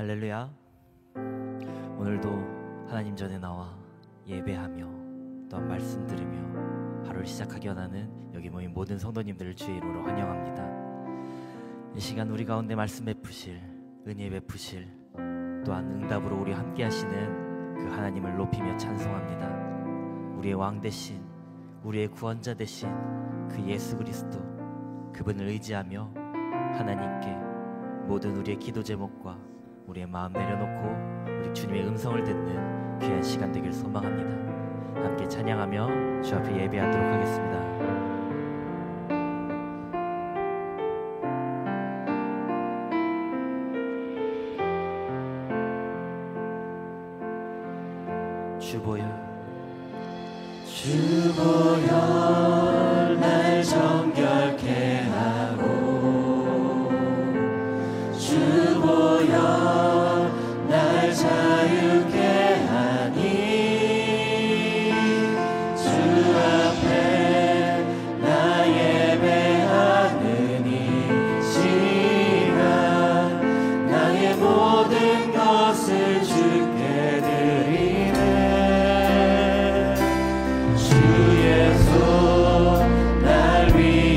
할렐루야. 오늘도 하나님 전에 나와 예배하며 또한 말씀 들으며 하루를 시작하기 원하는 여기 모인 모든 성도님들을 주의 이름으로 환영합니다. 이 시간 우리 가운데 말씀 베푸실, 은혜 베푸실, 또한 응답으로 우리 함께 하시는 그 하나님을 높이며 찬송합니다. 우리의 왕 대신, 우리의 구원자 대신 그 예수 그리스도, 그분을 의지하며 하나님께 모든 우리의 기도 제목과 우리의 마음 내려놓고 우리 주님의 음성을 듣는 귀한 시간 되길 소망합니다. 함께 찬양하며 주 앞에 예배하도록 하겠습니다. 주보여 날 정결케 하고 주보여 날 자유케 하니 주 앞에 나 예배하는 이 시간 나의 모든 것을 주께 드리네. 주의 손 날 위해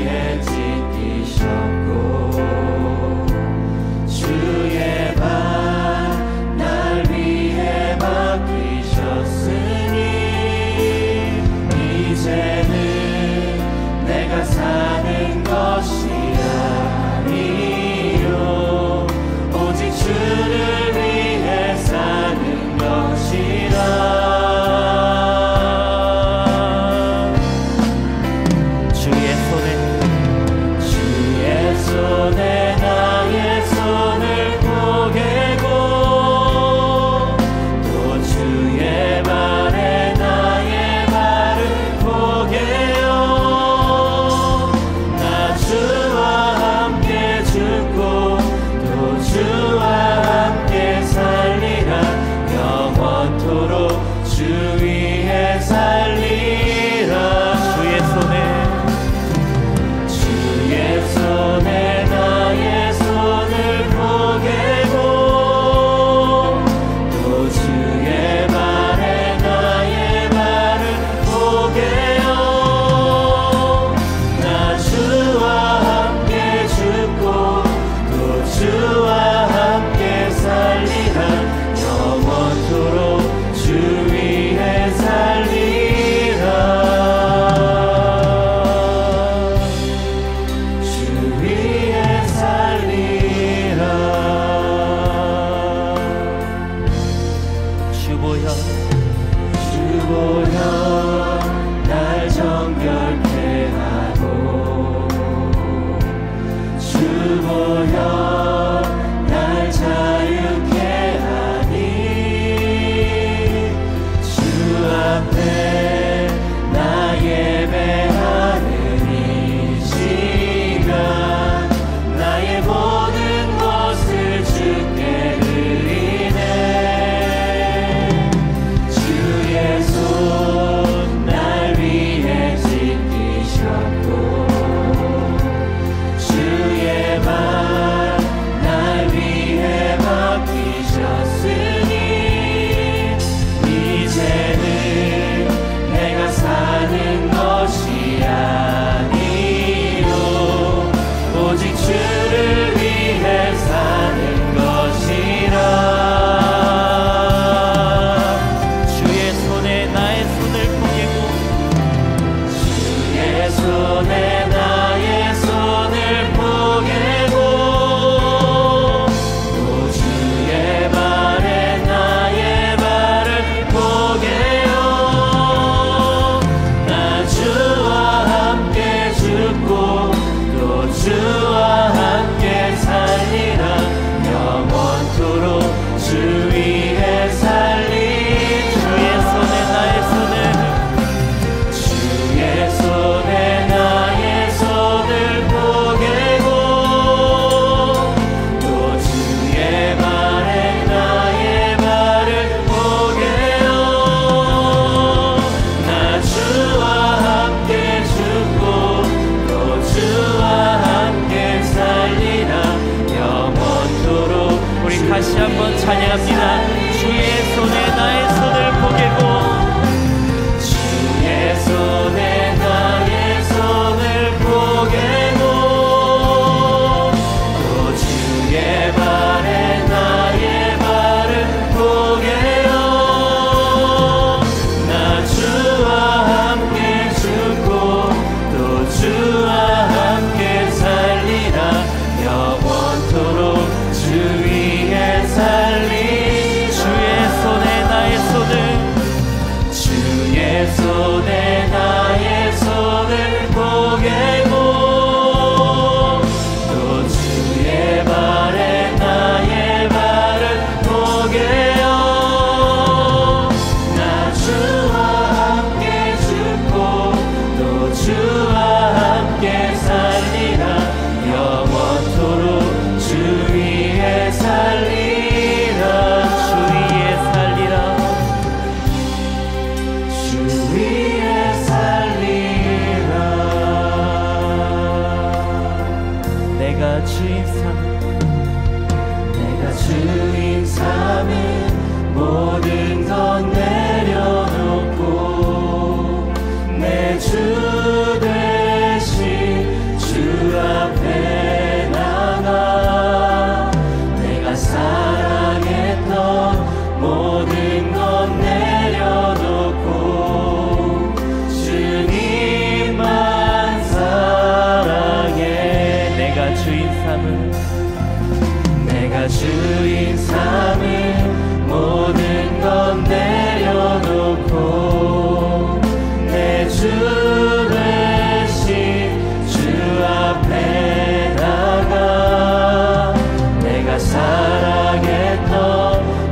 손에 나의 손을 보게고 또 주의 발에 나의 발을 보게요. 나 주와 함께 죽고 또 주와 함께 살리라. 영원토록 주 위에 살리라. 주 위에 살리라. 주 위에 살리라. 내가 주인 삼은 모든 것 내려놓고 내 주 대신 주 앞에 나가 내가 사랑했던 모든 것 내려놓고 주님만 사랑해. 내가 주인 삼은 모든 것 내려놓고 내 주 대신 주 앞에 나가 내가 사랑했던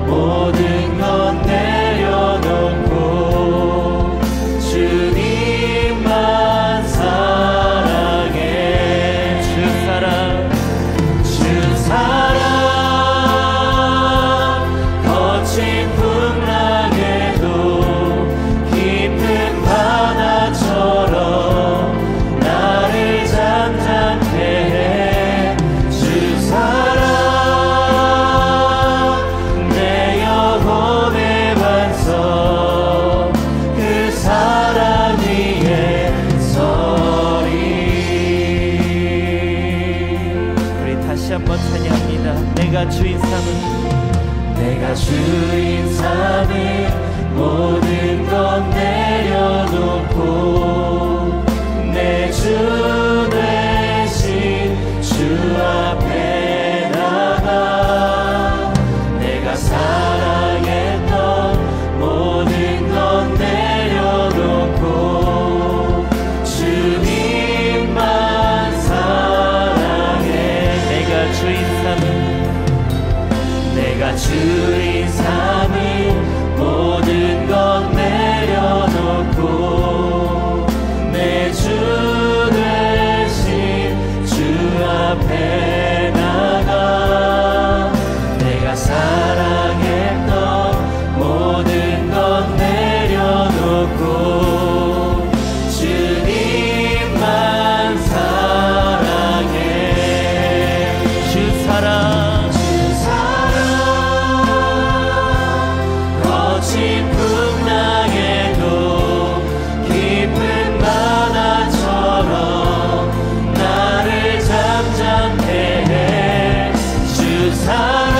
모든 것 내려놓고 주님만 사랑해. 주 사랑 거친 풍랑에도 깊은 바다처럼 나를 잠잠케 해. 주 사랑 내 영혼의 반석 그 사랑 위에 서리. 우리 다시 한번 찬양합니다. 내가 주인 삼은 모든 것 내려놓고 내 주 대신 주 앞에 나가 내가 사랑했던 모든 것 내려놓고 주님만 사랑해. 내가 주인 삼은 모든 것 내려놓고 내 주 대신 주 앞에 나가 내가 사랑했던 모든 것 내려놓고 주님만 사랑해. 주 사랑 거친 풍랑에도 깊은 바다처럼 나를 잠잠케 해. 주 사랑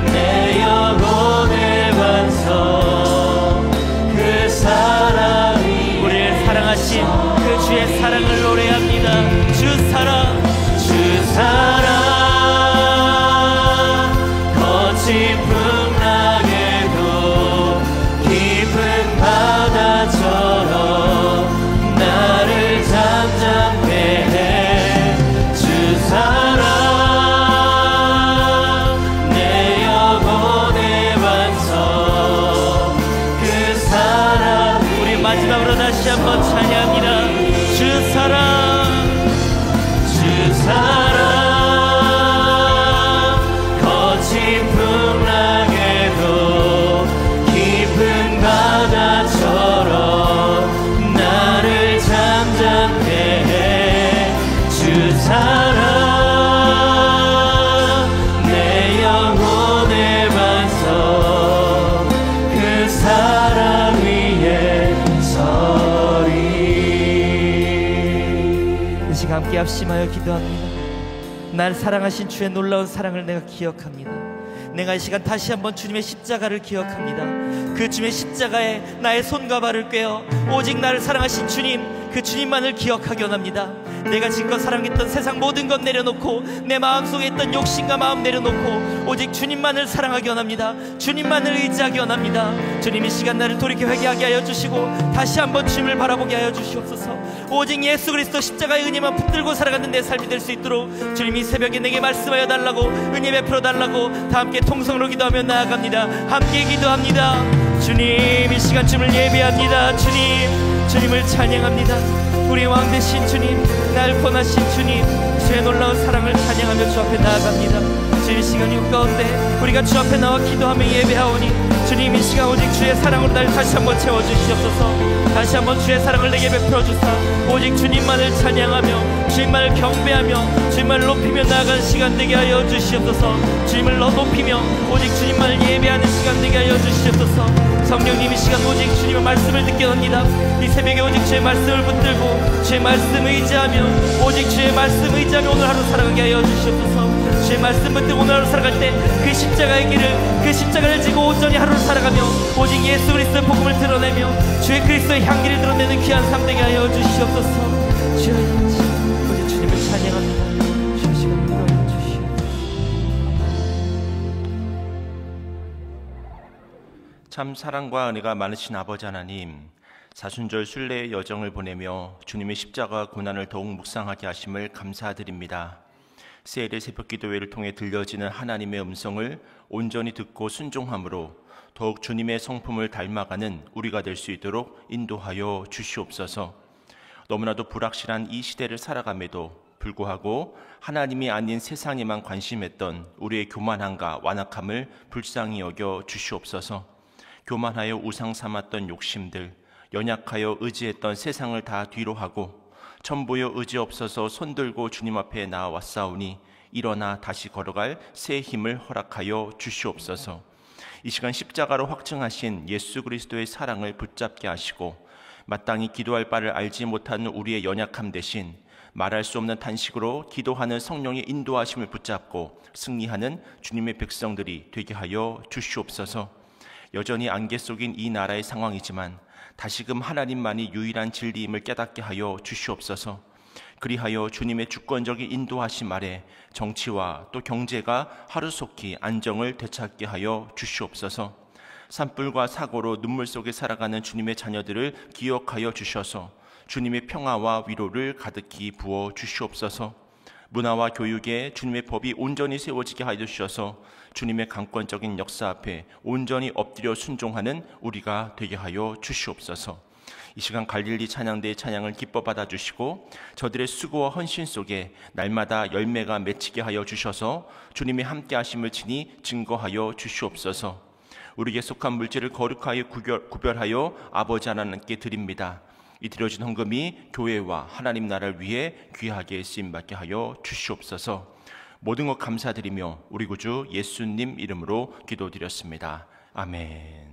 내 영혼의 반석 그 사랑 위에 우리를 사랑하신 그 주의 사랑을 노래합니다. 주 사랑 거친 풍랑에도 깊은 바다처럼 나를 잠잠케 해. 주 사랑 내 영혼의 반석 그 사랑 우리 마지막으로 다시 한번 찬양합니다. 주 사랑 거친 풍랑에도 깊은 바다처럼 나를 잠잠케 해. 주 사랑 내 영혼의 반석 그 사랑 위에 서리. 이 시간 함께 합심하여 기도합니다. 날 사랑하신 주의 놀라운 사랑을 내가 기억합니다. 내가 이 시간 다시 한번 주님의 십자가를 기억합니다. 그 주님의 십자가에 나의 손과 발을 꿰어 오직 나를 사랑하신 주님, 그 주님만을 기억하기 원합니다. 내가 지금껏 사랑했던 세상 모든 것 내려놓고 내 마음속에 있던 욕심과 마음 내려놓고 오직 주님만을 사랑하기 원합니다. 주님만을 의지하기 원합니다. 주님 이 시간 나를 돌이켜 회개하게 하여 주시고 다시 한번 주님을 바라보게 하여 주시옵소서. 오직 예수 그리스도 십자가의 은혜만 붙들고 살아가는 내 삶이 될 수 있도록 주님 이 새벽에 내게 말씀하여 달라고, 은혜 베풀어 달라고 다 함께 통성으로 기도하며 나아갑니다. 함께 기도합니다. 주님 이 시간 주님을 예배합니다. 주님을 찬양합니다. 우리의 왕 되신 주님, 날 권하신 주님, 주의 놀라운 사랑을 찬양하며 주 앞에 나아갑니다. 주님 이 시간 이 가운데 우리가 주 앞에 나와 기도하며 예배하오니 주님 이 시간 오직 주의 사랑으로 날 다시 한번 채워주시옵소서. 다시 한번 주의 사랑을 내게 베풀어 주사 오직 주님만을 찬양하며 주님만을 경배하며 주님만을 높이며 나아가는 시간 되게 하여 주시옵소서. 주님을 높이며 오직 주님만을 예배하는 시간 되게 하여 주시옵소서. 성령님 이 시간 오직 주님의 말씀을 듣게 합니다. 이 새벽에 오직 주의 말씀을 붙들고 주의 말씀 의지하며 오직 주의 말씀 의지하며 오늘 하루 살아가게 하여 주시옵소서. 주의 말씀 붙들고 오늘 하루 살아갈 때 그 십자가의 길을, 그 십자가를 지고 온전히 하루를 살아가며 오직 예수 그리스도의 복음을 드러내며 주의 그리스도의 향기를 드러내는 귀한 삶 되게 하여 주시옵소서. 주여 오직 주님을 찬양합니다. 주의 시간 인도하여 주시옵소서. 참 사랑과 은혜가 많으신 아버지 하나님, 사순절 순례의 여정을 보내며 주님의 십자가 고난을 더욱 묵상하게 하심을 감사드립니다. 세일의 새벽기도회를 통해 들려지는 하나님의 음성을 온전히 듣고 순종함으로 더욱 주님의 성품을 닮아가는 우리가 될 수 있도록 인도하여 주시옵소서. 너무나도 불확실한 이 시대를 살아감에도 불구하고 하나님이 아닌 세상에만 관심했던 우리의 교만함과 완악함을 불쌍히 여겨 주시옵소서. 교만하여 우상 삼았던 욕심들, 연약하여 의지했던 세상을 다 뒤로 하고 천부여 의지 없어서 손들고 주님 앞에 나아왔사오니 일어나 다시 걸어갈 새 힘을 허락하여 주시옵소서. 이 시간 십자가로 확증하신 예수 그리스도의 사랑을 붙잡게 하시고 마땅히 기도할 바를 알지 못하는 우리의 연약함 대신 말할 수 없는 탄식으로 기도하는 성령의 인도하심을 붙잡고 승리하는 주님의 백성들이 되게 하여 주시옵소서. 여전히 안개 속인 이 나라의 상황이지만 다시금 하나님만이 유일한 진리임을 깨닫게 하여 주시옵소서. 그리하여 주님의 주권적인 인도하심 아래 정치와 또 경제가 하루속히 안정을 되찾게 하여 주시옵소서. 산불과 사고로 눈물 속에 살아가는 주님의 자녀들을 기억하여 주셔서 주님의 평화와 위로를 가득히 부어 주시옵소서. 문화와 교육에 주님의 법이 온전히 세워지게 하여 주셔서 주님의 강권적인 역사 앞에 온전히 엎드려 순종하는 우리가 되게 하여 주시옵소서. 이 시간 갈릴리 찬양대의 찬양을 기뻐 받아주시고 저들의 수고와 헌신 속에 날마다 열매가 맺히게 하여 주셔서 주님의 함께 하심을 친히 증거하여 주시옵소서. 우리에게 속한 물질을 거룩하여 구별하여 아버지 하나님께 드립니다. 이 드려진 헌금이 교회와 하나님 나라를 위해 귀하게 쓰임받게 하여 주시옵소서. 모든 것 감사드리며 우리 구주 예수님 이름으로 기도드렸습니다. 아멘.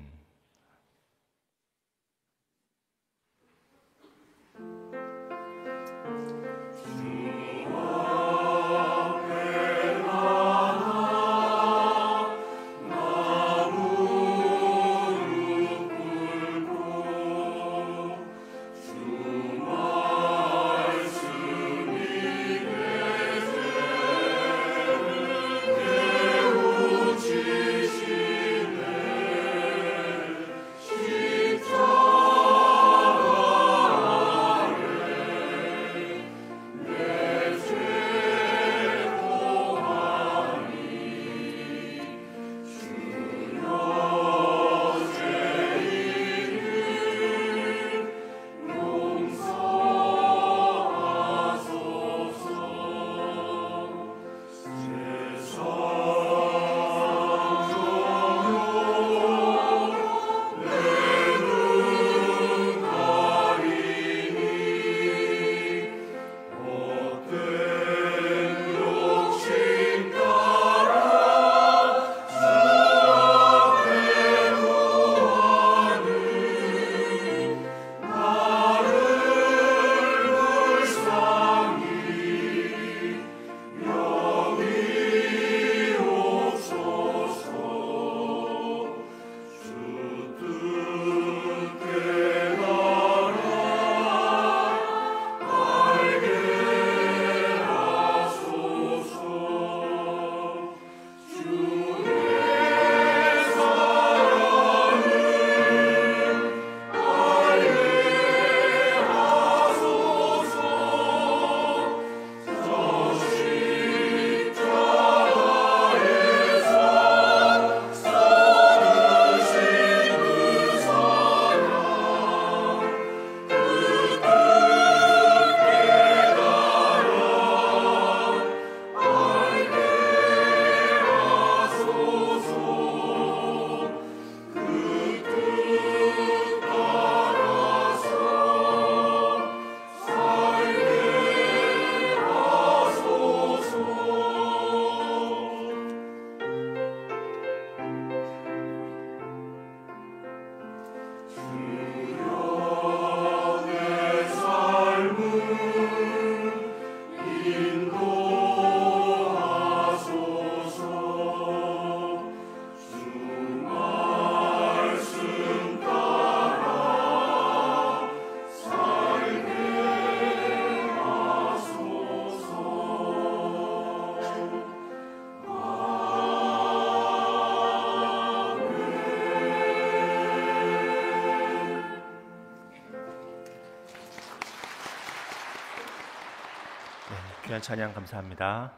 귀한 찬양 감사합니다.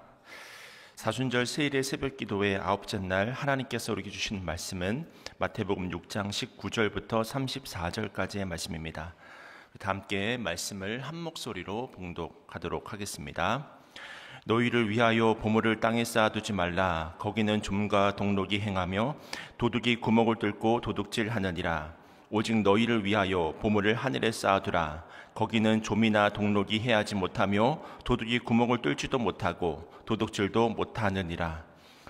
사순절 세일의 새벽 기도의 아홉째 날 하나님께서 우리에게 주신 말씀은 마태복음 6장 19절부터 34절까지의 말씀입니다. 다 함께 말씀을 한 목소리로 봉독하도록 하겠습니다. 너희를 위하여 보물을 땅에 쌓아두지 말라. 거기는 좀과 동록이 행하며 도둑이 구멍을 뚫고 도둑질하느니라. 오직 너희를 위하여 보물을 하늘에 쌓아두라. 거기는 좀이나 동록이 해하지 못하며 도둑이 구멍을 뚫지도 못하고 도둑질도 못하느니라.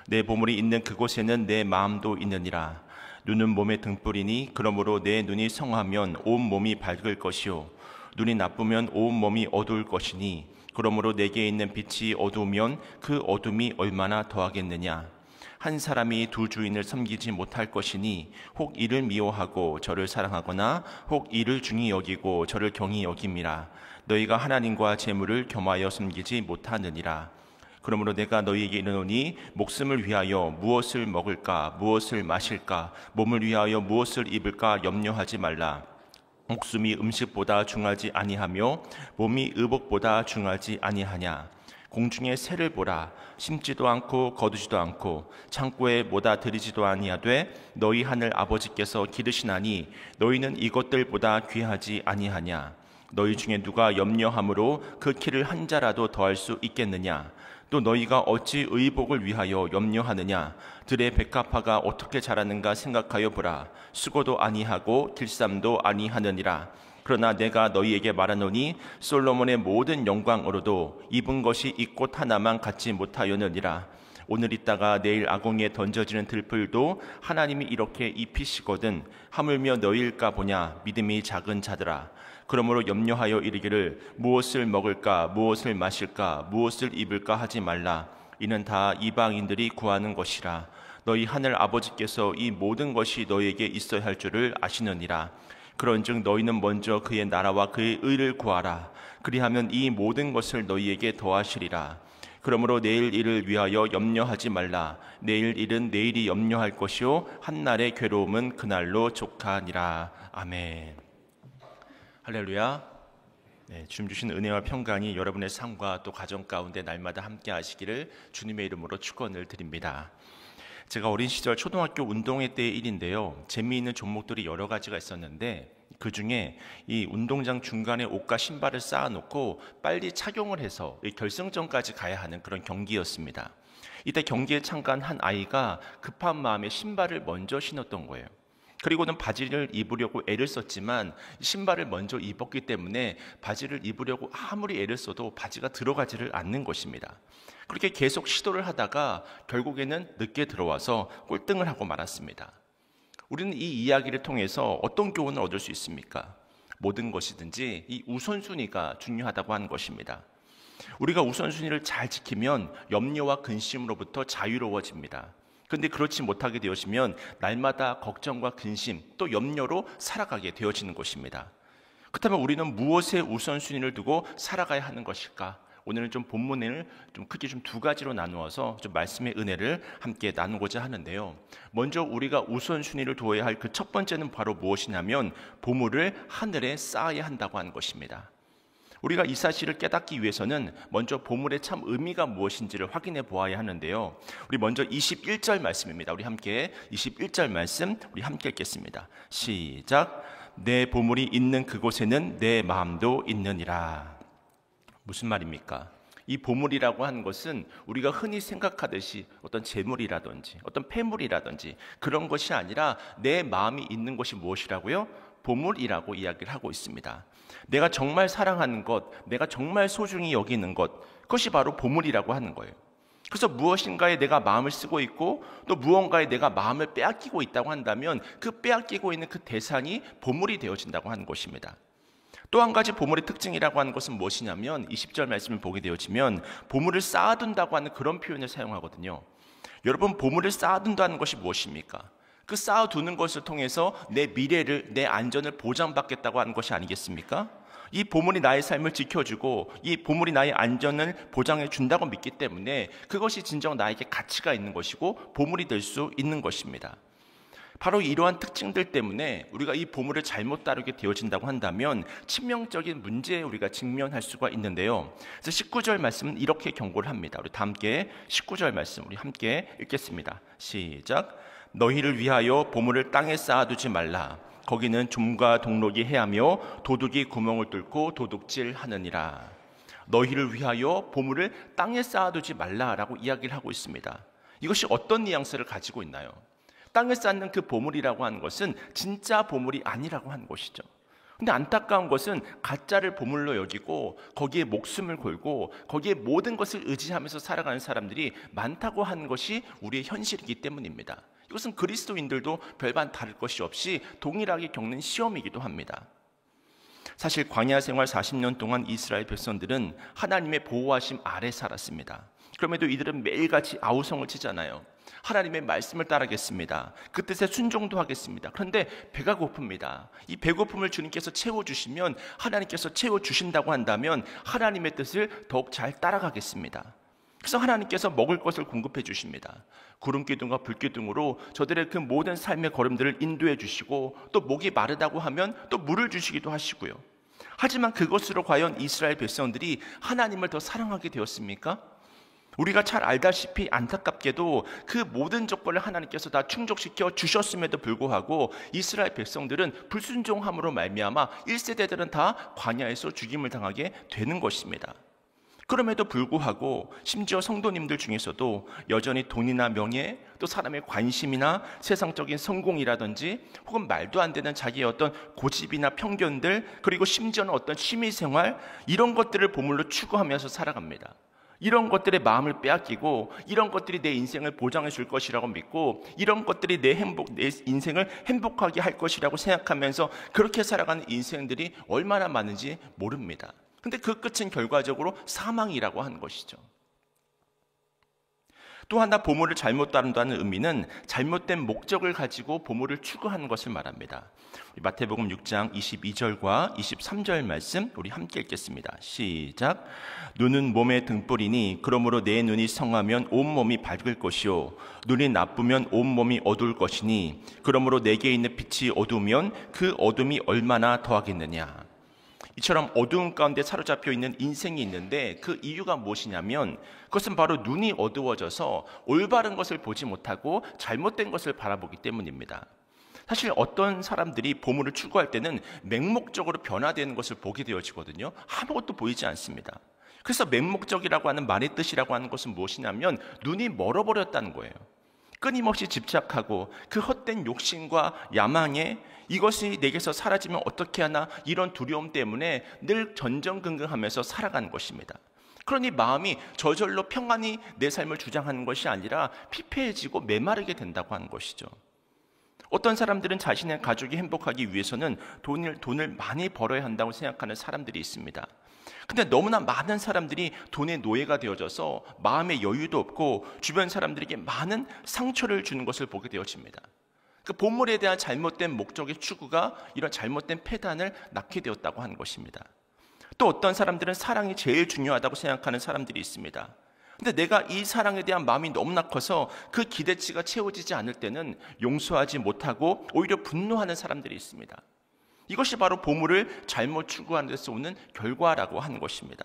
내 보물이 있는 그곳에는 내 마음도 있느니라. 눈은 몸의 등불이니 그러므로 내 눈이 성하면 온 몸이 밝을 것이요 눈이 나쁘면 온 몸이 어두울 것이니 그러므로 내게 있는 빛이 어두우면 그 어둠이 얼마나 더하겠느냐. 한 사람이 두 주인을 섬기지 못할 것이니 혹 이를 미워하고 저를 사랑하거나 혹 이를 중히 여기고 저를 경히 여김이라. 너희가 하나님과 재물을 겸하여 섬기지 못하느니라. 그러므로 내가 너희에게 이르노니 목숨을 위하여 무엇을 먹을까 무엇을 마실까 몸을 위하여 무엇을 입을까 염려하지 말라. 목숨이 음식보다 중하지 아니하며 몸이 의복보다 중하지 아니하냐. 공중의 새를 보라. 심지도 않고 거두지도 않고 창고에 모다 들이지도 아니하되 너희 하늘 아버지께서 기르시나니 너희는 이것들보다 귀하지 아니하냐. 너희 중에 누가 염려함으로 그 키를 한 자라도 더할 수 있겠느냐. 또 너희가 어찌 의복을 위하여 염려하느냐. 들의 백합화가 어떻게 자라는가 생각하여 보라. 수고도 아니하고 길쌈도 아니하느니라. 그러나 내가 너희에게 말하노니 솔로몬의 모든 영광으로도 입은 것이 이 꽃 하나만 갖지 못하였느니라. 오늘 있다가 내일 아궁이에 던져지는 들풀도 하나님이 이렇게 입히시거든 하물며 너희일까 보냐. 믿음이 작은 자들아. 그러므로 염려하여 이르기를 무엇을 먹을까 무엇을 마실까 무엇을 입을까 하지 말라. 이는 다 이방인들이 구하는 것이라. 너희 하늘 아버지께서 이 모든 것이 너희에게 있어야 할 줄을 아시느니라. 그런즉 너희는 먼저 그의 나라와 그의 의를 구하라. 그리하면 이 모든 것을 너희에게 더하시리라. 그러므로 내일 일을 위하여 염려하지 말라. 내일 일은 내일이 염려할 것이요 한날의 괴로움은 그날로 족하니라. 아멘. 할렐루야. 네, 주님 주신 은혜와 평강이 여러분의 삶과 또 가정 가운데 날마다 함께 하시기를 주님의 이름으로 축원을 드립니다. 제가 어린 시절 초등학교 운동회 때의 일인데요. 재미있는 종목들이 여러 가지가 있었는데 그 중에 이 운동장 중간에 옷과 신발을 쌓아놓고 빨리 착용을 해서 이 결승전까지 가야 하는 그런 경기였습니다. 이때 경기에 참가한 한 아이가 급한 마음에 신발을 먼저 신었던 거예요. 그리고는 바지를 입으려고 애를 썼지만 신발을 먼저 입었기 때문에 바지를 입으려고 아무리 애를 써도 바지가 들어가지를 않는 것입니다. 그렇게 계속 시도를 하다가 결국에는 늦게 들어와서 꼴등을 하고 말았습니다. 우리는 이 이야기를 통해서 어떤 교훈을 얻을 수 있습니까? 모든 것이든지 이 우선순위가 중요하다고 하는 것입니다. 우리가 우선순위를 잘 지키면 염려와 근심으로부터 자유로워집니다. 그런데 그렇지 못하게 되어지면 날마다 걱정과 근심 또 염려로 살아가게 되어지는 것입니다. 그렇다면 우리는 무엇에 우선순위를 두고 살아가야 하는 것일까? 오늘은 좀 본문을 좀 크게 두 가지로 나누어서 좀 말씀의 은혜를 함께 나누고자 하는데요. 먼저 우리가 우선순위를 두어야 할 그 첫 번째는 바로 무엇이냐면 보물을 하늘에 쌓아야 한다고 하는 것입니다. 우리가 이 사실을 깨닫기 위해서는 먼저 보물의 참 의미가 무엇인지를 확인해 보아야 하는데요. 우리 먼저 21절 말씀입니다. 우리 함께 21절 말씀 우리 함께 읽겠습니다. 시작. 내 보물이 있는 그곳에는 내 마음도 있느니라. 무슨 말입니까? 이 보물이라고 하는 것은 우리가 흔히 생각하듯이 어떤 재물이라든지 어떤 폐물이라든지 그런 것이 아니라 내 마음이 있는 것이 무엇이라고요? 보물이라고 이야기를 하고 있습니다. 내가 정말 사랑하는 것, 내가 정말 소중히 여기는 것, 그것이 바로 보물이라고 하는 거예요. 그래서 무엇인가에 내가 마음을 쓰고 있고 또 무언가에 내가 마음을 빼앗기고 있다고 한다면 그 빼앗기고 있는 그 대상이 보물이 되어진다고 하는 것입니다. 또 한 가지 보물의 특징이라고 하는 것은 무엇이냐면 20절 말씀을 보게 되어지면 보물을 쌓아둔다고 하는 그런 표현을 사용하거든요. 여러분, 보물을 쌓아둔다는 것이 무엇입니까? 그 쌓아두는 것을 통해서 내 미래를, 내 안전을 보장받겠다고 하는 것이 아니겠습니까? 이 보물이 나의 삶을 지켜주고 이 보물이 나의 안전을 보장해 준다고 믿기 때문에 그것이 진정 나에게 가치가 있는 것이고 보물이 될 수 있는 것입니다. 바로 이러한 특징들 때문에 우리가 이 보물을 잘못 다루게 되어진다고 한다면 치명적인 문제에 우리가 직면할 수가 있는데요. 그래서 19절 말씀은 이렇게 경고를 합니다. 우리 다 함께 19절 말씀 우리 함께 읽겠습니다. 시작. 너희를 위하여 보물을 땅에 쌓아두지 말라. 거기는 좀과 동록이 해하며 도둑이 구멍을 뚫고 도둑질하느니라. 너희를 위하여 보물을 땅에 쌓아두지 말라라고 이야기를 하고 있습니다. 이것이 어떤 뉘앙스를 가지고 있나요? 땅에 쌓는 그 보물이라고 하는 것은 진짜 보물이 아니라고 하는 것이죠. 근데 안타까운 것은 가짜를 보물로 여기고 거기에 목숨을 걸고 거기에 모든 것을 의지하면서 살아가는 사람들이 많다고 하는 것이 우리의 현실이기 때문입니다. 이것은 그리스도인들도 별반 다를 것이 없이 동일하게 겪는 시험이기도 합니다. 사실 광야 생활 40년 동안 이스라엘 백성들은 하나님의 보호하심 아래 살았습니다. 그럼에도 이들은 매일같이 아우성을 치잖아요. 하나님의 말씀을 따르겠습니다. 그 뜻에 순종도 하겠습니다. 그런데 배가 고픕니다. 이 배고픔을 주님께서 채워주시면, 하나님께서 채워주신다고 한다면 하나님의 뜻을 더욱 잘 따라가겠습니다. 그래서 하나님께서 먹을 것을 공급해 주십니다. 구름기둥과 불기둥으로 저들의 그 모든 삶의 걸음들을 인도해 주시고, 또 목이 마르다고 하면 또 물을 주시기도 하시고요. 하지만 그것으로 과연 이스라엘 백성들이 하나님을 더 사랑하게 되었습니까? 우리가 잘 알다시피 안타깝게도 그 모든 조건을 하나님께서 다 충족시켜 주셨음에도 불구하고 이스라엘 백성들은 불순종함으로 말미암아 1세대들은 다 광야에서 죽임을 당하게 되는 것입니다. 그럼에도 불구하고 심지어 성도님들 중에서도 여전히 돈이나 명예, 또 사람의 관심이나 세상적인 성공이라든지 혹은 말도 안 되는 자기의 어떤 고집이나 편견들, 그리고 심지어는 어떤 취미생활, 이런 것들을 보물로 추구하면서 살아갑니다. 이런 것들의 마음을 빼앗기고 이런 것들이 내 인생을 보장해 줄 것이라고 믿고 이런 것들이 내 인생을 행복하게 할 것이라고 생각하면서 그렇게 살아가는 인생들이 얼마나 많은지 모릅니다. 근데 그 끝은 결과적으로 사망이라고 하는 것이죠. 또 하나 보물을 잘못 다룬다는 의미는 잘못된 목적을 가지고 보물을 추구하는 것을 말합니다. 마태복음 6장 22절과 23절 말씀 우리 함께 읽겠습니다. 시작. 눈은 몸의 등불이니 그러므로 내 눈이 성하면 온몸이 밝을 것이요 눈이 나쁘면 온몸이 어두울 것이니 그러므로 내게 있는 빛이 어두우면 그 어둠이 얼마나 더하겠느냐. 이처럼 어두운 가운데 사로잡혀 있는 인생이 있는데 그 이유가 무엇이냐면 그것은 바로 눈이 어두워져서 올바른 것을 보지 못하고 잘못된 것을 바라보기 때문입니다. 사실 어떤 사람들이 보물을 추구할 때는 맹목적으로 변화되는 것을 보게 되어지거든요. 아무것도 보이지 않습니다. 그래서 맹목적이라고 하는 말의 뜻이라고 하는 것은 무엇이냐면 눈이 멀어버렸다는 거예요. 끊임없이 집착하고 그 헛된 욕심과 야망에 이것이 내게서 사라지면 어떻게 하나 이런 두려움 때문에 늘 전전긍긍하면서 살아가는 것입니다. 그러니 마음이 저절로 평안히 내 삶을 주장하는 것이 아니라 피폐해지고 메마르게 된다고 하는 것이죠. 어떤 사람들은 자신의 가족이 행복하기 위해서는 돈을 많이 벌어야 한다고 생각하는 사람들이 있습니다. 근데 너무나 많은 사람들이 돈의 노예가 되어져서 마음의 여유도 없고 주변 사람들에게 많은 상처를 주는 것을 보게 되어집니다. 그 보물에 대한 잘못된 목적의 추구가 이런 잘못된 패단을 낳게 되었다고 하는 것입니다. 또 어떤 사람들은 사랑이 제일 중요하다고 생각하는 사람들이 있습니다. 근데 내가 이 사랑에 대한 마음이 너무나 커서 그 기대치가 채워지지 않을 때는 용서하지 못하고 오히려 분노하는 사람들이 있습니다. 이것이 바로 보물을 잘못 추구하는 데서 오는 결과라고 하는 것입니다.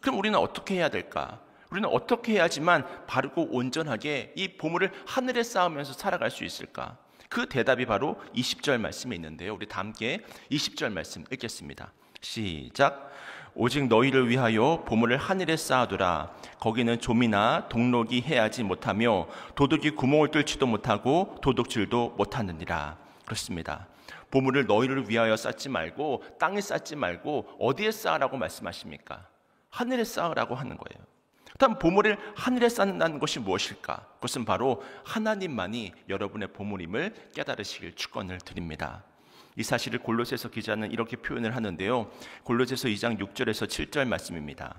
그럼 우리는 어떻게 해야 될까? 우리는 어떻게 해야지만 바르고 온전하게 이 보물을 하늘에 쌓으면서 살아갈 수 있을까? 그 대답이 바로 20절 말씀에 있는데요. 우리 다 함께 20절 말씀 읽겠습니다. 시작. 오직 너희를 위하여 보물을 하늘에 쌓아두라. 거기는 좀이나 동록이 해하지 못하며 도둑이 구멍을 뚫지도 못하고 도둑질도 못하느니라. 그렇습니다. 보물을 너희를 위하여 쌓지 말고 땅에 쌓지 말고 어디에 쌓으라고 말씀하십니까? 하늘에 쌓으라고 하는 거예요. 그렇다면 보물을 하늘에 쌓는다는 것이 무엇일까? 그것은 바로 하나님만이 여러분의 보물임을 깨달으시길 축원을 드립니다. 이 사실을 골로새서 기자는 이렇게 표현을 하는데요. 골로새서 2장 6절에서 7절 말씀입니다.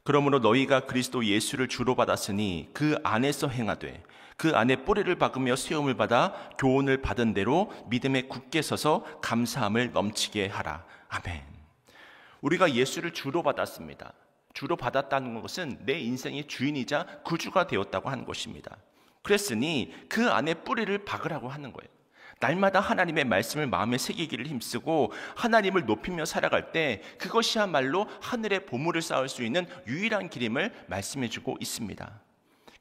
그러므로 너희가 그리스도 예수를 주로 받았으니 그 안에서 행하되 그 안에 뿌리를 박으며 세움을 받아 교훈을 받은 대로 믿음에 굳게 서서 감사함을 넘치게 하라. 아멘. 우리가 예수를 주로 받았습니다. 주로 받았다는 것은 내 인생의 주인이자 구주가 되었다고 하는 것입니다. 그랬으니 그 안에 뿌리를 박으라고 하는 거예요. 날마다 하나님의 말씀을 마음에 새기기를 힘쓰고 하나님을 높이며 살아갈 때 그것이야말로 하늘의 보물을 쌓을 수 있는 유일한 길임을 말씀해주고 있습니다.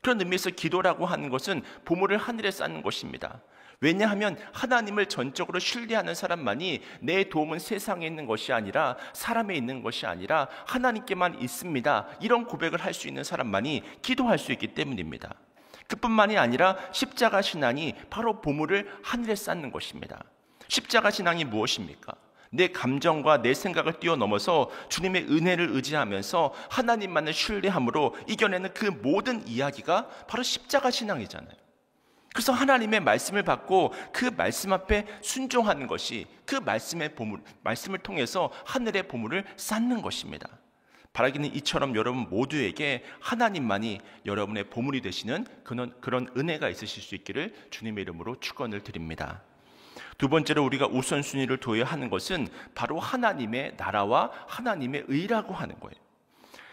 그런 의미에서 기도라고 하는 것은 보물을 하늘에 쌓는 것입니다. 왜냐하면 하나님을 전적으로 신뢰하는 사람만이 내 도움은 세상에 있는 것이 아니라 사람에 있는 것이 아니라 하나님께만 있습니다, 이런 고백을 할 수 있는 사람만이 기도할 수 있기 때문입니다. 그뿐만이 아니라 십자가 신앙이 바로 보물을 하늘에 쌓는 것입니다. 십자가 신앙이 무엇입니까? 내 감정과 내 생각을 뛰어넘어서 주님의 은혜를 의지하면서 하나님만을 신뢰함으로 이겨내는 그 모든 이야기가 바로 십자가 신앙이잖아요. 그래서 하나님의 말씀을 받고 그 말씀 앞에 순종하는 것이 그 말씀의 보물, 말씀을 통해서 하늘의 보물을 쌓는 것입니다. 바라기는 이처럼 여러분 모두에게 하나님만이 여러분의 보물이 되시는 그런 은혜가 있으실 수 있기를 주님의 이름으로 축원을 드립니다. 두 번째로 우리가 우선순위를 둬야 하는 것은 바로 하나님의 나라와 하나님의 의라고 하는 거예요.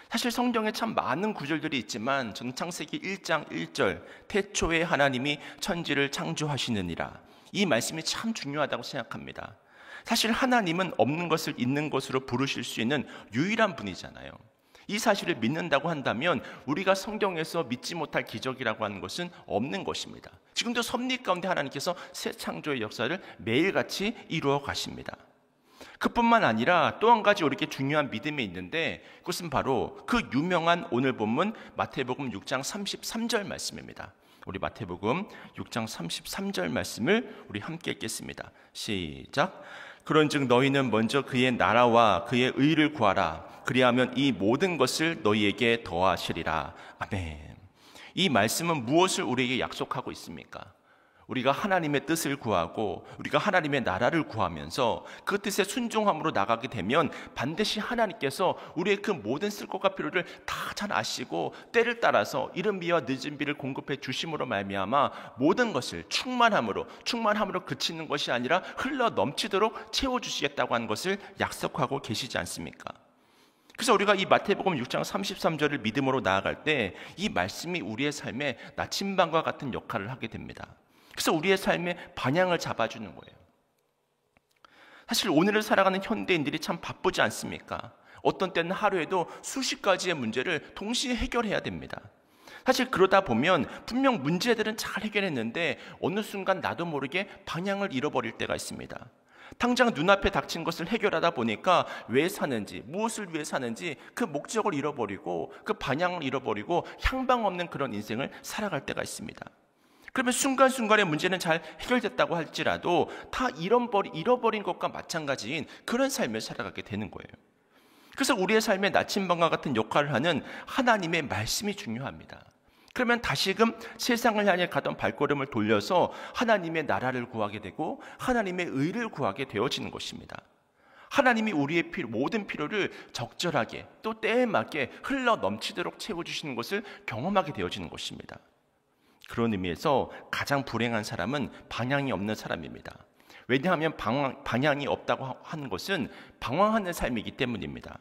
사실 성경에 참 많은 구절들이 있지만 저는 창세기 1장 1절 태초에 하나님이 천지를 창조하시느니라, 이 말씀이 참 중요하다고 생각합니다. 사실 하나님은 없는 것을 있는 것으로 부르실 수 있는 유일한 분이잖아요. 이 사실을 믿는다고 한다면 우리가 성경에서 믿지 못할 기적이라고 하는 것은 없는 것입니다. 지금도 섭리 가운데 하나님께서 새 창조의 역사를 매일같이 이루어 가십니다. 그뿐만 아니라 또 한 가지 우리에게 중요한 믿음이 있는데 그것은 바로 그 유명한 오늘 본문 마태복음 6장 33절 말씀입니다. 우리 마태복음 6장 33절 말씀을 우리 함께 읽겠습니다. 시작. 그런즉 너희는 먼저 그의 나라와 그의 의를 구하라. 그리하면 이 모든 것을 너희에게 더하시리라. 아멘. 이 말씀은 무엇을 우리에게 약속하고 있습니까? 우리가 하나님의 뜻을 구하고 우리가 하나님의 나라를 구하면서 그 뜻에 순종함으로 나가게 되면 반드시 하나님께서 우리의 그 모든 쓸 것과 필요를 다 잘 아시고 때를 따라서 이른 비와 늦은 비를 공급해 주심으로 말미암아 모든 것을 충만함으로 그치는 것이 아니라 흘러 넘치도록 채워주시겠다고 하는 것을 약속하고 계시지 않습니까? 그래서 우리가 이 마태복음 6장 33절을 믿음으로 나아갈 때 이 말씀이 우리의 삶에 나침반과 같은 역할을 하게 됩니다. 그래서 우리의 삶의 방향을 잡아주는 거예요. 사실 오늘을 살아가는 현대인들이 참 바쁘지 않습니까? 어떤 때는 하루에도 수십 가지의 문제를 동시에 해결해야 됩니다. 사실 그러다 보면 분명 문제들은 잘 해결했는데 어느 순간 나도 모르게 방향을 잃어버릴 때가 있습니다. 당장 눈앞에 닥친 것을 해결하다 보니까 왜 사는지, 무엇을 위해 사는지 그 목적을 잃어버리고 그 방향을 잃어버리고 향방 없는 그런 인생을 살아갈 때가 있습니다. 그러면 순간순간의 문제는 잘 해결됐다고 할지라도 다 잃어버린 것과 마찬가지인 그런 삶을 살아가게 되는 거예요. 그래서 우리의 삶에 나침반과 같은 역할을 하는 하나님의 말씀이 중요합니다. 그러면 다시금 세상을 향해 가던 발걸음을 돌려서 하나님의 나라를 구하게 되고 하나님의 의를 구하게 되어지는 것입니다. 하나님이 우리의 모든 필요를 적절하게 또 때에 맞게 흘러 넘치도록 채워주시는 것을 경험하게 되어지는 것입니다. 그런 의미에서 가장 불행한 사람은 방향이 없는 사람입니다. 왜냐하면 방향이 없다고 하는 것은 방황하는 삶이기 때문입니다.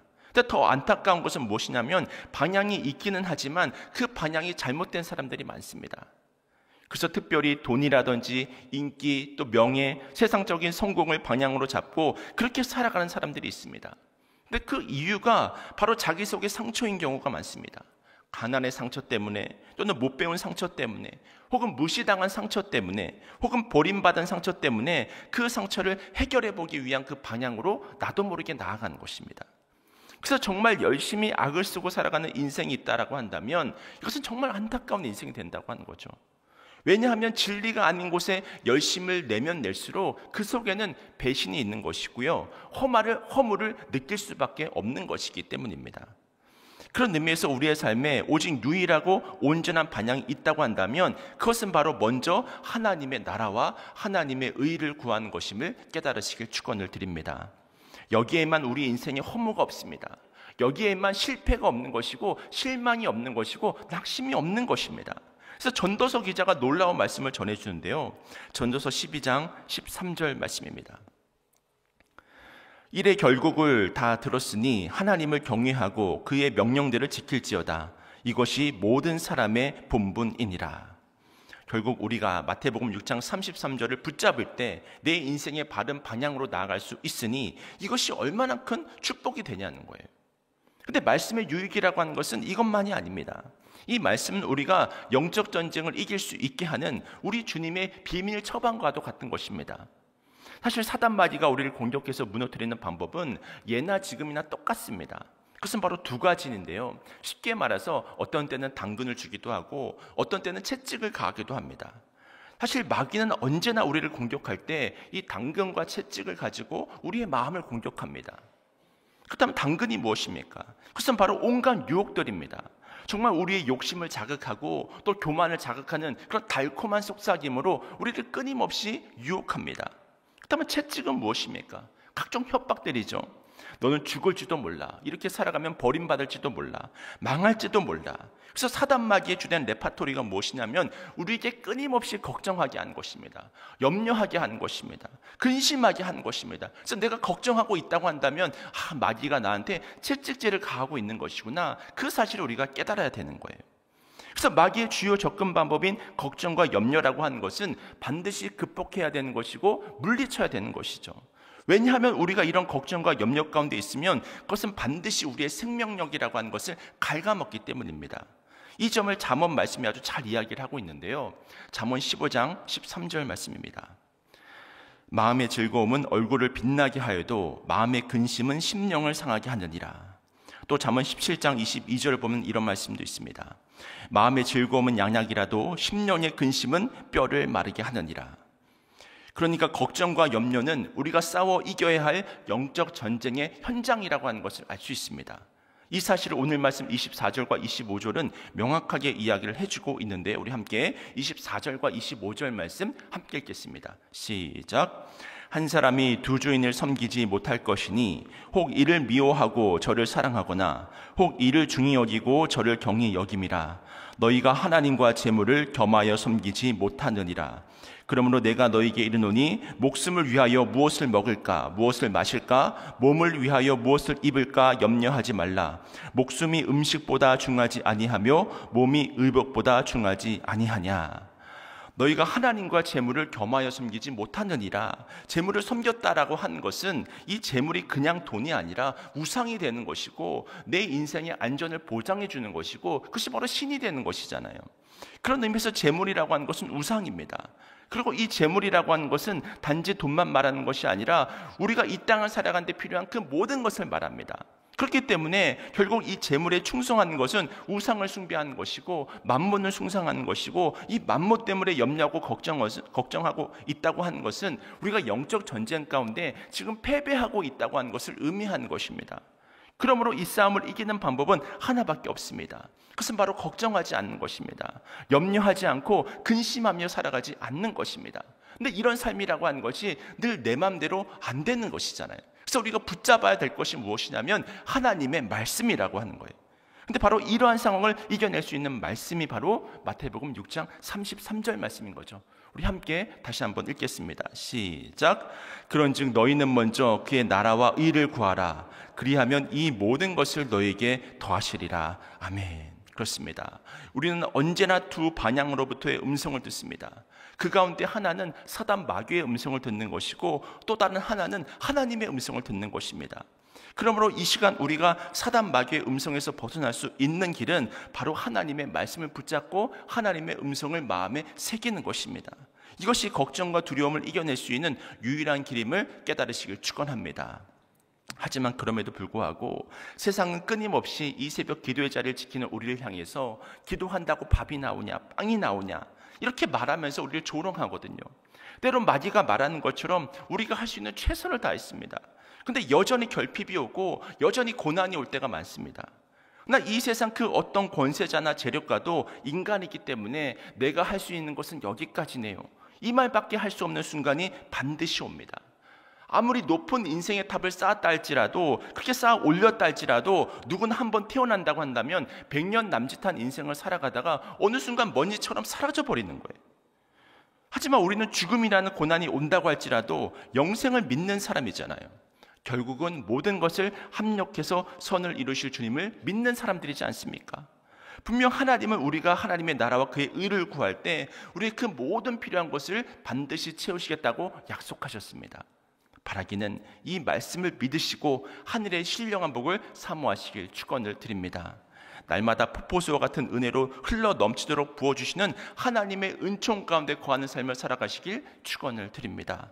더 안타까운 것은 무엇이냐면 방향이 있기는 하지만 그 방향이 잘못된 사람들이 많습니다. 그래서 특별히 돈이라든지 인기 또 명예, 세상적인 성공을 방향으로 잡고 그렇게 살아가는 사람들이 있습니다. 근데 그 이유가 바로 자기 속의 상처인 경우가 많습니다. 가난의 상처 때문에 또는 못 배운 상처 때문에 혹은 무시당한 상처 때문에 혹은 버림받은 상처 때문에 그 상처를 해결해 보기 위한 그 방향으로 나도 모르게 나아가는 것입니다. 그래서 정말 열심히 악을 쓰고 살아가는 인생이 있다라고 한다면 이것은 정말 안타까운 인생이 된다고 하는 거죠. 왜냐하면 진리가 아닌 곳에 열심을 내면 낼수록 그 속에는 배신이 있는 것이고요, 허물을 느낄 수밖에 없는 것이기 때문입니다. 그런 의미에서 우리의 삶에 오직 유일하고 온전한 방향이 있다고 한다면 그것은 바로 먼저 하나님의 나라와 하나님의 의를 구하는 것임을 깨달으시길 축원을 드립니다. 여기에만 우리 인생에 허무가 없습니다. 여기에만 실패가 없는 것이고 실망이 없는 것이고 낙심이 없는 것입니다. 그래서 전도서 기자가 놀라운 말씀을 전해주는데요, 전도서 12장 13절 말씀입니다. 이래 결국을 다 들었으니 하나님을 경외하고 그의 명령대를 지킬지어다. 이것이 모든 사람의 본분이니라. 결국 우리가 마태복음 6장 33절을 붙잡을 때 내 인생의 바른 방향으로 나아갈 수 있으니 이것이 얼마나 큰 축복이 되냐는 거예요. 근데 말씀의 유익이라고 하는 것은 이것만이 아닙니다. 이 말씀은 우리가 영적 전쟁을 이길 수 있게 하는 우리 주님의 비밀 처방과도 같은 것입니다. 사실 사단마귀가 우리를 공격해서 무너뜨리는 방법은 예나 지금이나 똑같습니다. 그것은 바로 두 가지인데요. 쉽게 말해서 어떤 때는 당근을 주기도 하고 어떤 때는 채찍을 가하기도 합니다. 사실 마귀는 언제나 우리를 공격할 때 이 당근과 채찍을 가지고 우리의 마음을 공격합니다. 그렇다면 당근이 무엇입니까? 그것은 바로 온갖 유혹들입니다. 정말 우리의 욕심을 자극하고 또 교만을 자극하는 그런 달콤한 속삭임으로 우리를 끊임없이 유혹합니다. 그렇다면 채찍은 무엇입니까? 각종 협박들이죠. 너는 죽을지도 몰라. 이렇게 살아가면 버림받을지도 몰라. 망할지도 몰라. 그래서 사단마귀의 주된 레파토리가 무엇이냐면 우리에게 끊임없이 걱정하게 하는 것입니다. 염려하게 하는 것입니다. 근심하게 하는 것입니다. 그래서 내가 걱정하고 있다고 한다면 마귀가 나한테 채찍질을 가하고 있는 것이구나. 그 사실을 우리가 깨달아야 되는 거예요. 그래서 마귀의 주요 접근 방법인 걱정과 염려라고 하는 것은 반드시 극복해야 되는 것이고 물리쳐야 되는 것이죠. 왜냐하면 우리가 이런 걱정과 염려 가운데 있으면 그것은 반드시 우리의 생명력이라고 하는 것을 갉아먹기 때문입니다. 이 점을 잠언 말씀이 아주 잘 이야기를 하고 있는데요. 잠언 15장 13절 말씀입니다. 마음의 즐거움은 얼굴을 빛나게 하여도 마음의 근심은 심령을 상하게 하느니라. 또 잠언 17장 22절을 보면 이런 말씀도 있습니다. 마음의 즐거움은 양약이라도 심령의 근심은 뼈를 마르게 하느니라. 그러니까 걱정과 염려는 우리가 싸워 이겨야 할 영적 전쟁의 현장이라고 하는 것을 알 수 있습니다. 이 사실을 오늘 말씀 24절과 25절은 명확하게 이야기를 해주고 있는데 우리 함께 24절과 25절 말씀 함께 읽겠습니다. 시작. 한 사람이 두 주인을 섬기지 못할 것이니 혹 이를 미워하고 저를 사랑하거나 혹 이를 중히 여기고 저를 경히 여김이라. 너희가 하나님과 재물을 겸하여 섬기지 못하느니라. 그러므로 내가 너희에게 이르노니 목숨을 위하여 무엇을 먹을까 무엇을 마실까 몸을 위하여 무엇을 입을까 염려하지 말라. 목숨이 음식보다 중하지 아니하며 몸이 의복보다 중하지 아니하냐. 너희가 하나님과 재물을 겸하여 섬기지 못하느니라. 재물을 섬겼다라고 하는 것은 이 재물이 그냥 돈이 아니라 우상이 되는 것이고 내 인생의 안전을 보장해 주는 것이고 그것이 바로 신이 되는 것이잖아요. 그런 의미에서 재물이라고 하는 것은 우상입니다. 그리고 이 재물이라고 하는 것은 단지 돈만 말하는 것이 아니라 우리가 이 땅을 살아가는 데 필요한 그 모든 것을 말합니다. 그렇기 때문에 결국 이 재물에 충성하는 것은 우상을 숭배하는 것이고 만몬을 숭상하는 것이고 이 만몬 때문에 염려하고 걱정하고 있다고 하는 것은 우리가 영적 전쟁 가운데 지금 패배하고 있다고 하는 것을 의미하는 것입니다. 그러므로 이 싸움을 이기는 방법은 하나밖에 없습니다. 그것은 바로 걱정하지 않는 것입니다. 염려하지 않고 근심하며 살아가지 않는 것입니다. 근데 이런 삶이라고 하는 것이 늘 내 마음대로 안 되는 것이잖아요. 그래서 우리가 붙잡아야 될 것이 무엇이냐면 하나님의 말씀이라고 하는 거예요. 근데 바로 이러한 상황을 이겨낼 수 있는 말씀이 바로 마태복음 6장 33절 말씀인 거죠. 우리 함께 다시 한번 읽겠습니다. 시작. 그런즉 너희는 먼저 그의 나라와 의를 구하라. 그리하면 이 모든 것을 너희에게 더하시리라. 아멘. 그렇습니다. 우리는 언제나 두 방향으로부터의 음성을 듣습니다. 그 가운데 하나는 사단 마귀의 음성을 듣는 것이고 또 다른 하나는 하나님의 음성을 듣는 것입니다. 그러므로 이 시간 우리가 사단 마귀의 음성에서 벗어날 수 있는 길은 바로 하나님의 말씀을 붙잡고 하나님의 음성을 마음에 새기는 것입니다. 이것이 걱정과 두려움을 이겨낼 수 있는 유일한 길임을 깨달으시길 축원합니다. 하지만 그럼에도 불구하고 세상은 끊임없이 이 새벽 기도의 자리를 지키는 우리를 향해서 기도한다고 밥이 나오냐 빵이 나오냐 이렇게 말하면서 우리를 조롱하거든요. 때론 마귀가 말하는 것처럼 우리가 할 수 있는 최선을 다했습니다. 근데 여전히 결핍이 오고 여전히 고난이 올 때가 많습니다. 그러나 이 세상 그 어떤 권세자나 재력가도 인간이기 때문에 내가 할 수 있는 것은 여기까지네요. 이 말밖에 할 수 없는 순간이 반드시 옵니다. 아무리 높은 인생의 탑을 쌓았다 할지라도 그렇게 쌓아 올렸다 할지라도 누구는 한번 태어난다고 한다면 100년 남짓한 인생을 살아가다가 어느 순간 먼지처럼 사라져 버리는 거예요. 하지만 우리는 죽음이라는 고난이 온다고 할지라도 영생을 믿는 사람이잖아요. 결국은 모든 것을 합력해서 선을 이루실 주님을 믿는 사람들이지 않습니까? 분명 하나님은 우리가 하나님의 나라와 그의 의를 구할 때 우리의 그 모든 필요한 것을 반드시 채우시겠다고 약속하셨습니다. 바라기는 이 말씀을 믿으시고 하늘의 신령한 복을 사모하시길 축원을 드립니다. 날마다 폭포수와 같은 은혜로 흘러 넘치도록 부어주시는 하나님의 은총 가운데 거하는 삶을 살아가시길 축원을 드립니다.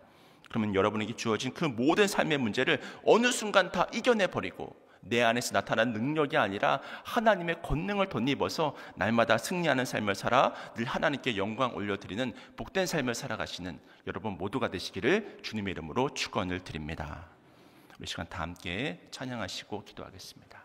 그러면 여러분에게 주어진 그 모든 삶의 문제를 어느 순간 다 이겨내버리고 내 안에서 나타난 능력이 아니라 하나님의 권능을 덧입어서 날마다 승리하는 삶을 살아 늘 하나님께 영광 올려드리는 복된 삶을 살아가시는 여러분 모두가 되시기를 주님의 이름으로 축원을 드립니다. 우리 시간 다 함께 찬양하시고 기도하겠습니다.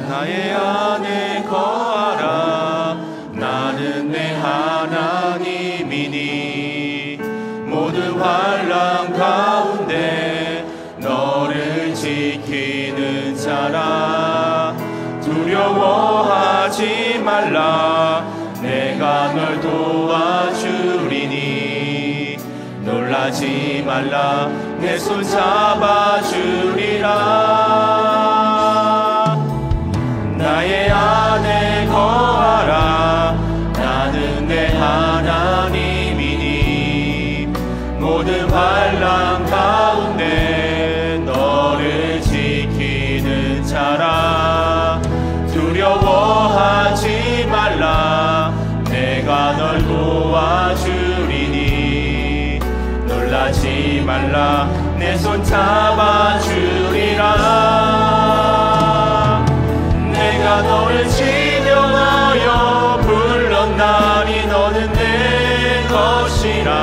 나의 안에 거하라. 나는 내 하나님이니 모든 환난 가운데 너를 지키는 자라. 두려워하지 말라. 내가 널 도와주리니 놀라지 말라. 내 손 잡아주리라. 나의 안에 거하라. 나는 내 하나님이니 모든 환난 가운데 너를 지키는 자라. 두려워하지 말라. 내가 널 도와주리니 놀라지 말라. 내 손 잡아주리라. 내가 너를 지명하여 불렀나니 너는 내 것이라.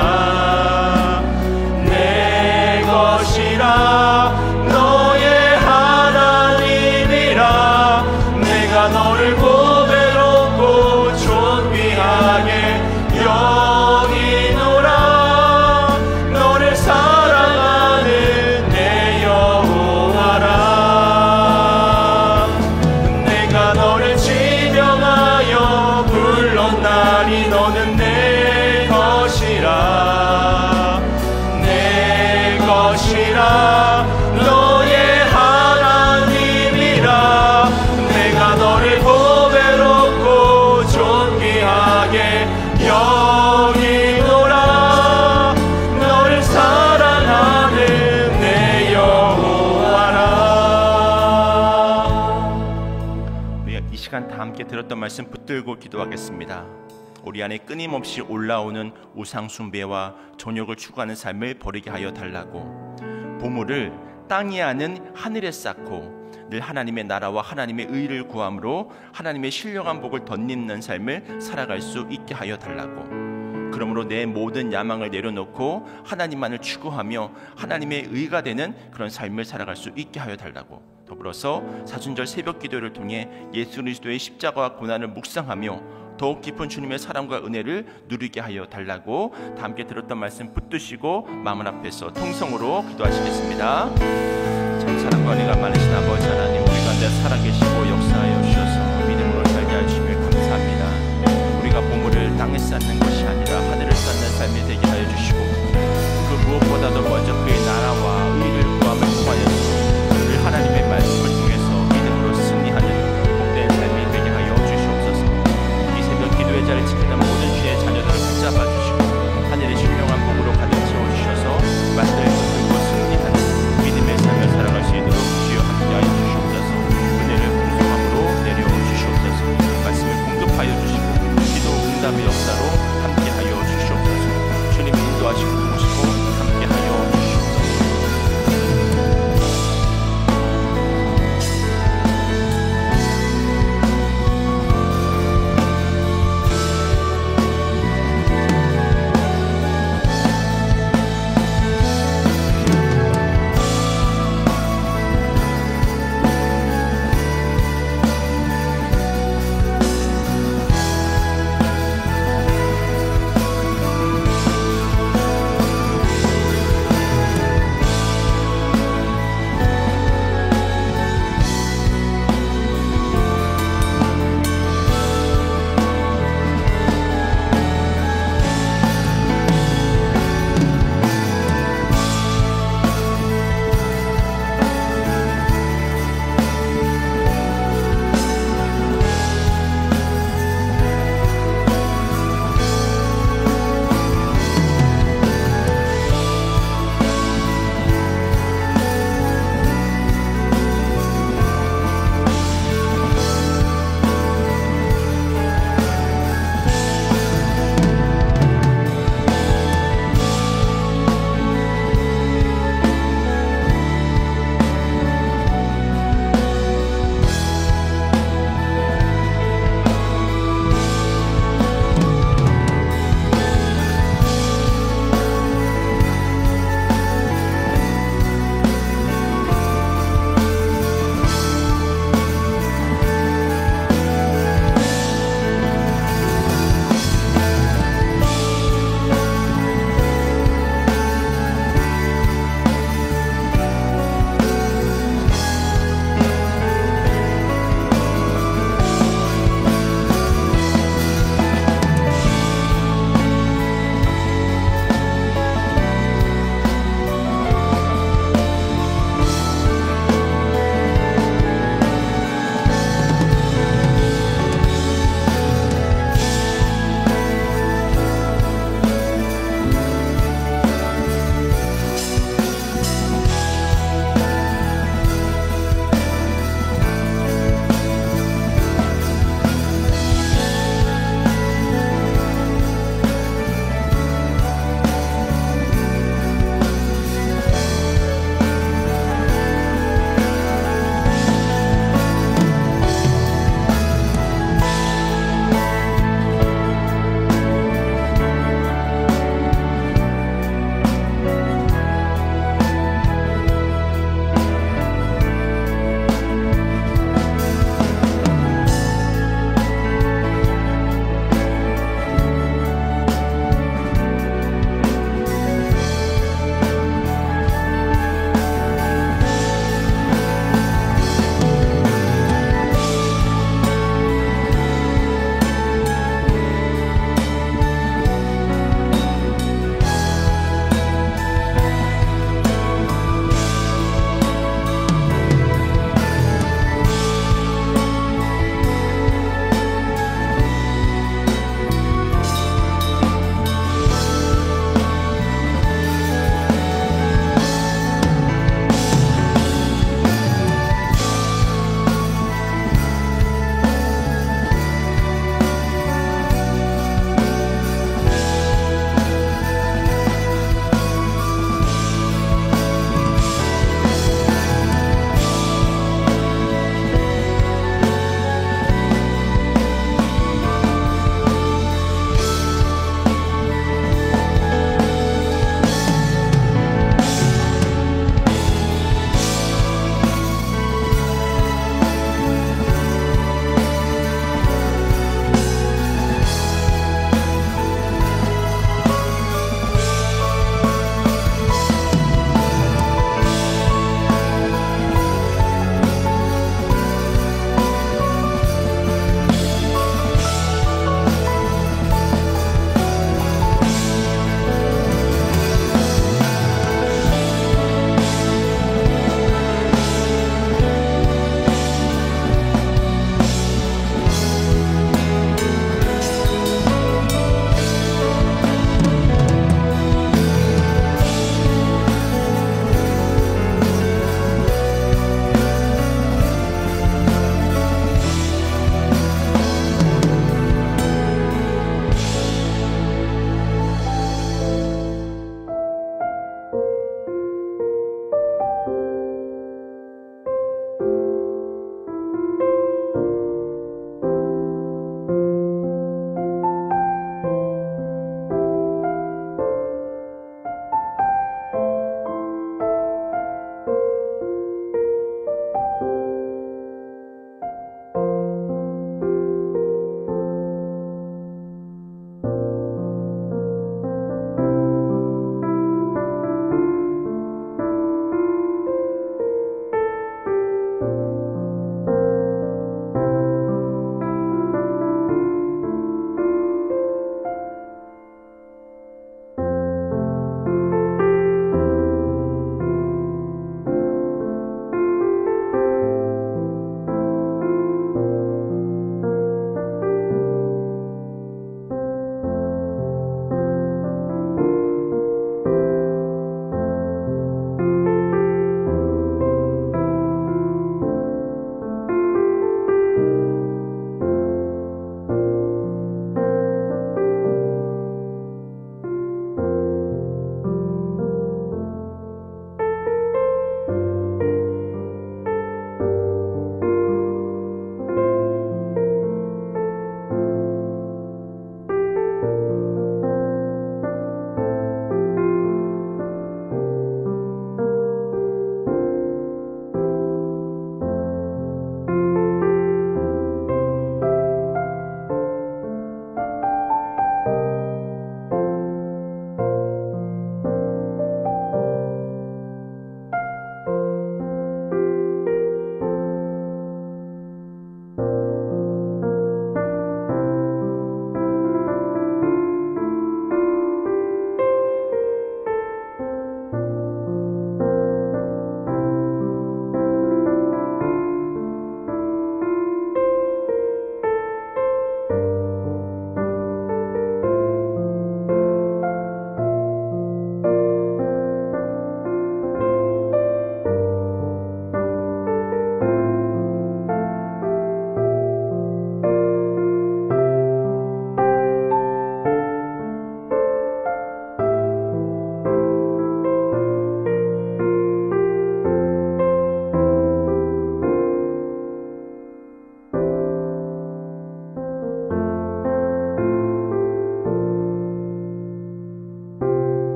내 것이라. 너의 하나님이라. 내가 너를 보배롭고 존귀하게 여기노라. 너를 사랑하는 내 여호와라. 너를 지명하여 불렀나니 너는 내 것이라. 내 것이라. 너의 하나님이라. 내가 너를 보배롭고 존귀하게 여기노라. 너를 사랑하는 내 여호와라. 이 시간 다 함께 들었던 말씀 붙들고 기도하겠습니다. 우리 안에 끊임없이 올라오는 우상 숭배와 정욕을 추구하는 삶을 버리게 하여 달라고. 보물을 땅이 아닌 하늘에 쌓고 늘 하나님의 나라와 하나님의 의를 구함으로 하나님의 신령한 복을 덧입는 삶을 살아갈 수 있게 하여 달라고. 그러므로 내 모든 야망을 내려놓고 하나님만을 추구하며 하나님의 의가 되는 그런 삶을 살아갈 수 있게 하여 달라고. 더불어서 사순절 새벽 기도를 통해 예수 그리스도의 십자가와 고난을 묵상하며 더욱 깊은 주님의 사랑과 은혜를 누리게 하여 달라고. 다 함께 들었던 말씀 붙드시고 마음 앞에서 통성으로 기도하시겠습니다. 참 사랑과 은혜가 많으신 아버지 하나님, 우리 가운데 살아계시고 역사하여 주셔서 믿음으로 살게 하시길 감사합니다. 우리가 보물을 땅에 쌓는 것이 아니라 하늘을 쌓는 삶이 되게 하여 주시고, 그 무엇보다도 먼저 그의 나라와 의를 구함을 통하여서 늘 하나님의 말씀을 통해서 믿음으로 승리하는 복된 삶이 되게 하여 주시옵소서. 이 새벽 기도의 자리를 지키는 모든 주의 자녀들을 붙잡아 주시고 하늘의 신령한 복으로 가득 채워주셔서 말씀을 붙들고 승리하는 믿음의 삶을 살아갈 수 있도록 주여 함께하여 주시옵소서. 은혜를 풍성함으로 내려오 주시옵소서. 말씀을 공급하여 주시고 기도 응답의 역사로